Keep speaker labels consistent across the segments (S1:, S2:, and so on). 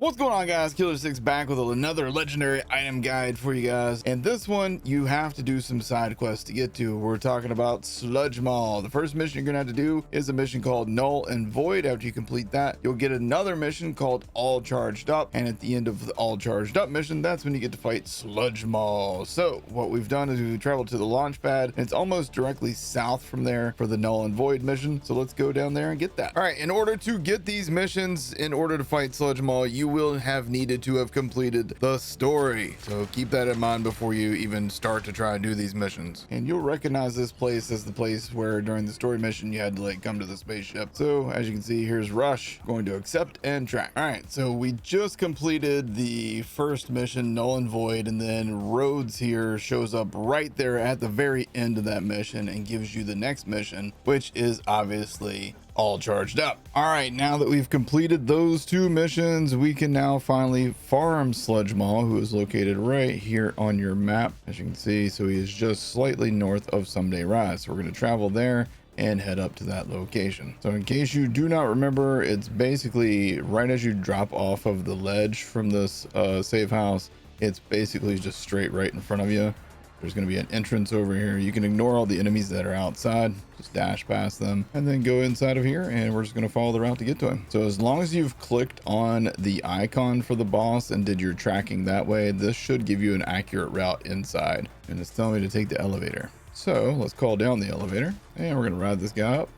S1: What's going on, guys? Killer6 back with another legendary item guide for you guys, and this one you have to do some side quests to get to. We're talking about Sludgemaw. The first mission you're gonna have to do is a mission called Null and Void. After you complete that, you'll get another mission called All Charged Up, and at the end of the All Charged Up mission, that's when you get to fight Sludgemaw. So what we've done is we've traveled to the launch pad, and it's almost directly south from there for the Null and Void mission. So let's go down there and get that. All right, in order to get these missions, in order to fight Sludgemaw, you will have needed to have completed the story. So keep that in mind before you even start to try and do these missions. And you'll recognize this place as the place where during the story mission you had to like come to the spaceship. So as you can see, here's Rush going to accept and track. All right, so we just completed the first mission, Null and Void, and then Rhodes here shows up right there at the very end of that mission and gives you the next mission, which is obviously All Charged Up. All right, now that we've completed those two missions, we can now finally farm Sludgemaw, who is located right here on your map, as you can see. So he is just slightly north of Someday Rise. So we're going to travel there and head up to that location. So in case you do not remember, it's basically right as you drop off of the ledge from this safe house. It's basically just straight right in front of you. There's going to be an entrance over here. You can ignore all the enemies that are outside, just dash past them and then go inside of here, and we're just going to follow the route to get to him. So as long as you've clicked on the icon for the boss and did your tracking that way, this should give you an accurate route inside. And it's telling me to take the elevator. So let's call down the elevator and we're going to ride this guy up.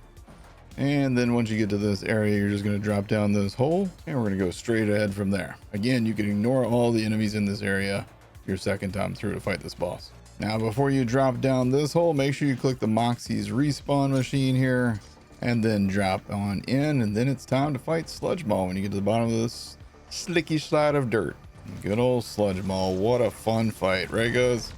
S1: And then once you get to this area, you're just going to drop down this hole and we're going to go straight ahead from there. Again, you can ignore all the enemies in this area your second time through to fight this boss. Now, before you drop down this hole, make sure you click the Moxie's respawn machine here and then drop on in. And then it's time to fight Sludgemaw when you get to the bottom of this slicky slide of dirt. Good old Sludgemaw. What a fun fight, right, guys?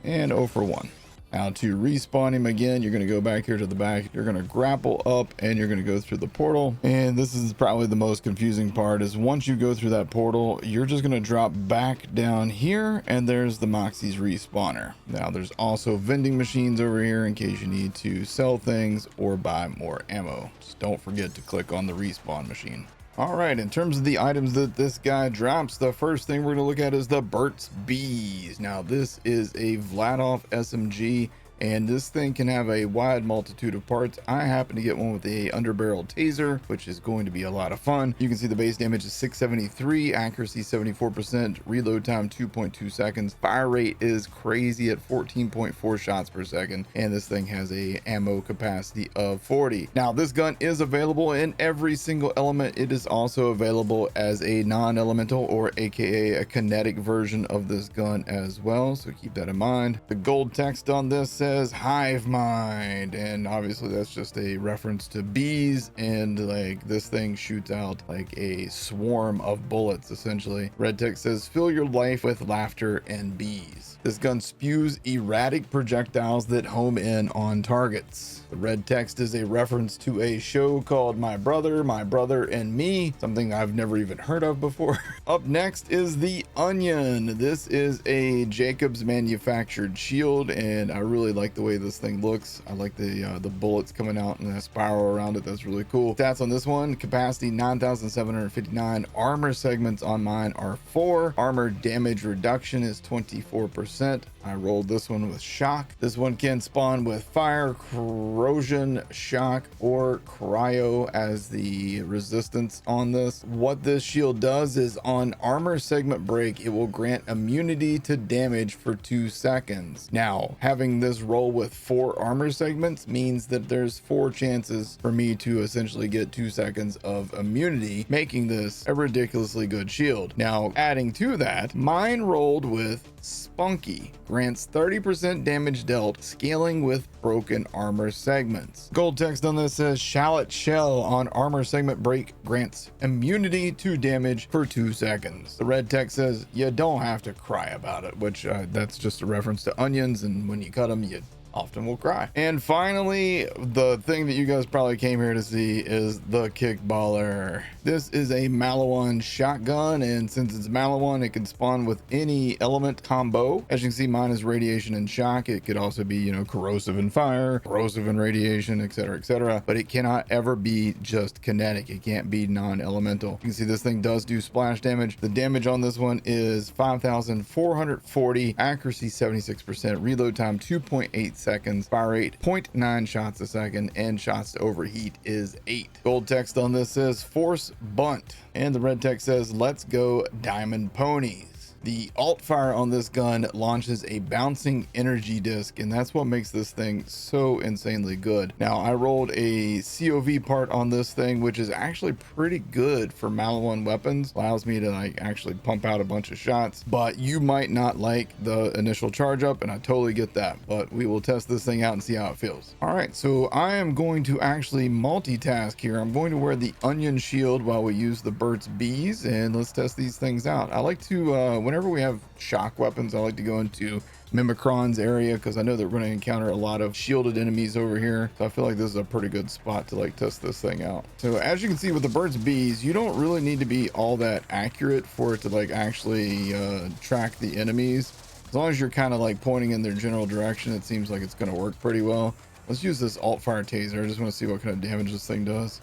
S1: And 0 for 1. Now to respawn him again, you're going to go back here to the back. You're going to grapple up and you're going to go through the portal. And this is probably the most confusing part, is once you go through that portal, you're just going to drop back down here and there's the Moxie's respawner. Now there's also vending machines over here in case you need to sell things or buy more ammo. Just don't forget to click on the respawn machine. All right, in terms of the items that this guy drops, the first thing we're going to look at is the Birt's Bees. Now, this is a Vladov SMG, and this thing can have a wide multitude of parts. I happen to get one with a underbarrel taser, which is going to be a lot of fun. You can see the base damage is 673, accuracy 74%, reload time 2.2 seconds. Fire rate is crazy at 14.4 shots per second, and this thing has a ammo capacity of 40. Now, this gun is available in every single element. It is also available as a non-elemental, or aka a kinetic version of this gun as well, so keep that in mind. The gold text on this says Hive Mind, and obviously that's just a reference to bees, and like this thing shoots out like a swarm of bullets essentially. Red text says fill your life with laughter and bees. This gun spews erratic projectiles that home in on targets. The red text is a reference to a show called My Brother and Me, something I've never even heard of before. Up next is the Onion. This is a Jacobs manufactured shield, and I really like the way this thing looks. I like the bullets coming out and the spiral around it. That's really cool. Stats on this one: capacity 9,759. Armor segments on mine are 4. Armor damage reduction is 24%. I rolled this one with shock. This one can spawn with fire, corrosion, shock, or cryo as the resistance on this. What this shield does is on armor segment break, it will grant immunity to damage for 2 seconds. Now, having this roll with 4 armor segments means that there's 4 chances for me to essentially get 2 seconds of immunity, making this a ridiculously good shield. Now, adding to that, mine rolled with Spunky, grants 30% damage dealt, scaling with broken armor segments. Gold text on this says Shallot Shell on armor segment break grants immunity to damage for 2 seconds. The red text says you don't have to cry about it, which that's just a reference to onions, and when you cut them, you often will cry. And finally, the thing that you guys probably came here to see is the Kickballer. This is a Maliwan shotgun, and since it's Maliwan, it can spawn with any element combo. As you can see, mine is radiation and shock. It could also be, you know, corrosive and fire, corrosive and radiation, etc., but it cannot ever be just kinetic. It can't be non-elemental. You can see this thing does do splash damage. The damage on this one is 5,440, accuracy 76%, reload time 2.8 seconds, fire rate 0.9 shots a second, and shots to overheat is 8. Gold text on this says force bunt, and the red text says let's go diamond ponies. The alt fire on this gun launches a bouncing energy disc, and that's what makes this thing so insanely good. Now, I rolled a COV part on this thing, which is actually pretty good for Maliwan weapons. Allows me to like actually pump out a bunch of shots, but you might not like the initial charge up, and I totally get that, but we will test this thing out and see how it feels. All right, so I am going to actually multitask here. I'm going to wear the onion shield while we use the Birt's bees, and let's test these things out. I like to, whenever we have shock weapons, I like to go into Mimicron's area because I know that we're going to encounter a lot of shielded enemies over here. So I feel like this is a pretty good spot to like test this thing out. So as you can see with the Bird's bees, you don't really need to be all that accurate for it to like actually track the enemies. As long as you're kind of like pointing in their general direction, it seems like it's going to work pretty well. Let's use this alt fire taser. I just want to see what kind of damage this thing does.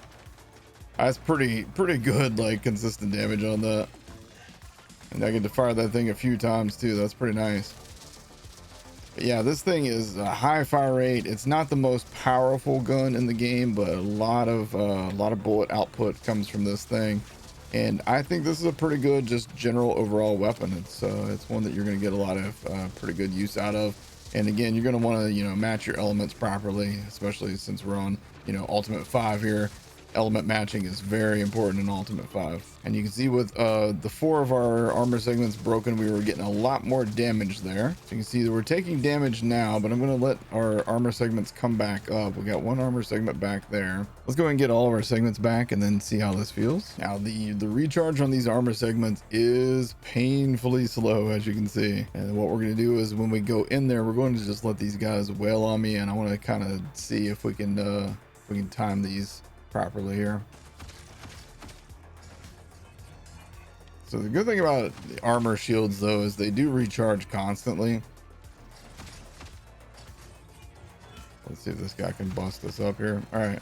S1: That's pretty good, like consistent damage on that. And I get to fire that thing a few times too. That's pretty nice. But yeah, this thing is a high fire rate. It's not the most powerful gun in the game, but a lot of bullet output comes from this thing. And I think this is a pretty good, just general overall weapon. It's one that you're going to get a lot of pretty good use out of. And again, you're going to want to, you know, match your elements properly, especially since we're on, you know, Ultimate 5 here. Element matching is very important in Ultimate 5. And you can see with the 4 of our armor segments broken, we were getting a lot more damage there. So you can see that we're taking damage now, but I'm going to let our armor segments come back up. We got one armor segment back there. Let's go ahead and get all of our segments back and then see how this feels. Now the recharge on these armor segments is painfully slow, as you can see. And what we're going to do is when we go in there, we're going to just let these guys wail on me, and I want to kind of see if we can time these properly here. So the good thing about the armor shields though is they do recharge constantly. Let's see if this guy can bust us up here. All right.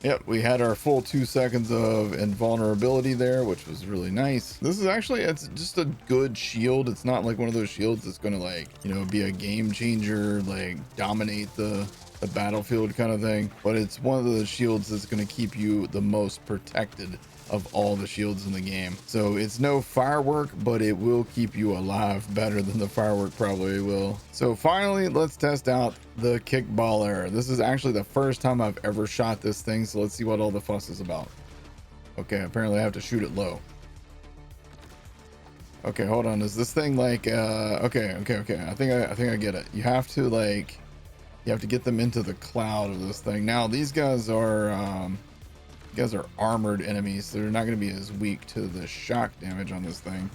S1: Yep, we had our full 2 seconds of invulnerability there, which was really nice. This is actually, it's just a good shield. It's not like one of those shields that's gonna like, you know, be a game changer, like dominate the battlefield kind of thing, but it's one of the shields that's going to keep you the most protected of all the shields in the game. So it's no firework, but it will keep you alive better than the firework probably will. So finally, let's test out the Kickballer. This is actually the first time I've ever shot this thing, so let's see what all the fuss is about. Okay, apparently I have to shoot it low. Okay, hold on. Is this thing like okay. I think I get it. You have to like, you have to get them into the cloud of this thing. Now these guys are armored enemies, so they're not going to be as weak to the shock damage on this thing.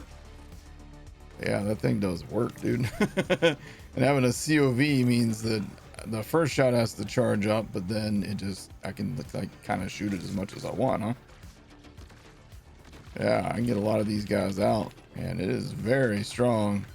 S1: Yeah, that thing does work, dude. And having a COV means that the first shot has to charge up, but then it just, I can like kind of shoot it as much as I want, huh? Yeah, I can get a lot of these guys out, and it is very strong.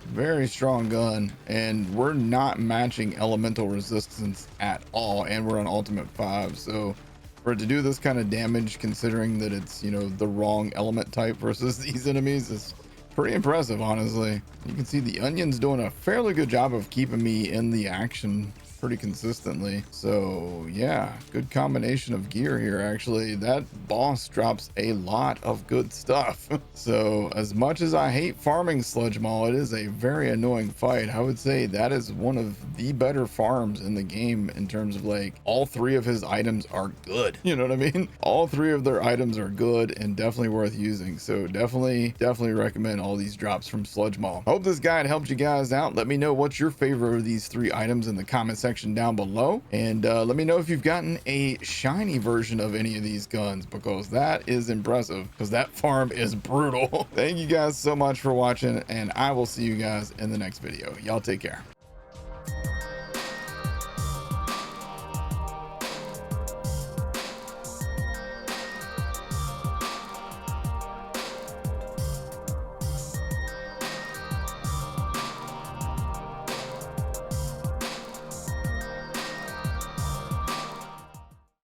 S1: Very strong gun, and we're not matching elemental resistance at all, and we're on Ultimate 5, so for it to do this kind of damage, considering that it's, you know, the wrong element type versus these enemies, is pretty impressive, honestly. You can see the onion's doing a fairly good job of keeping me in the action pretty consistently. So yeah, good combination of gear here. Actually, that boss drops a lot of good stuff. So as much as I hate farming Sludgemaw, it is a very annoying fight. I would say that is one of the better farms in the game in terms of like all 3 of his items are good. You know what I mean? All 3 of their items are good and definitely worth using. So definitely recommend all these drops from Sludgemaw. Hope this guide helped you guys out. Let me know what's your favorite of these 3 items in the comment section down below, and let me know if you've gotten a shiny version of any of these guns, because that is impressive, because that farm is brutal. Thank you guys so much for watching, and I will see you guys in the next video. Y'all take care.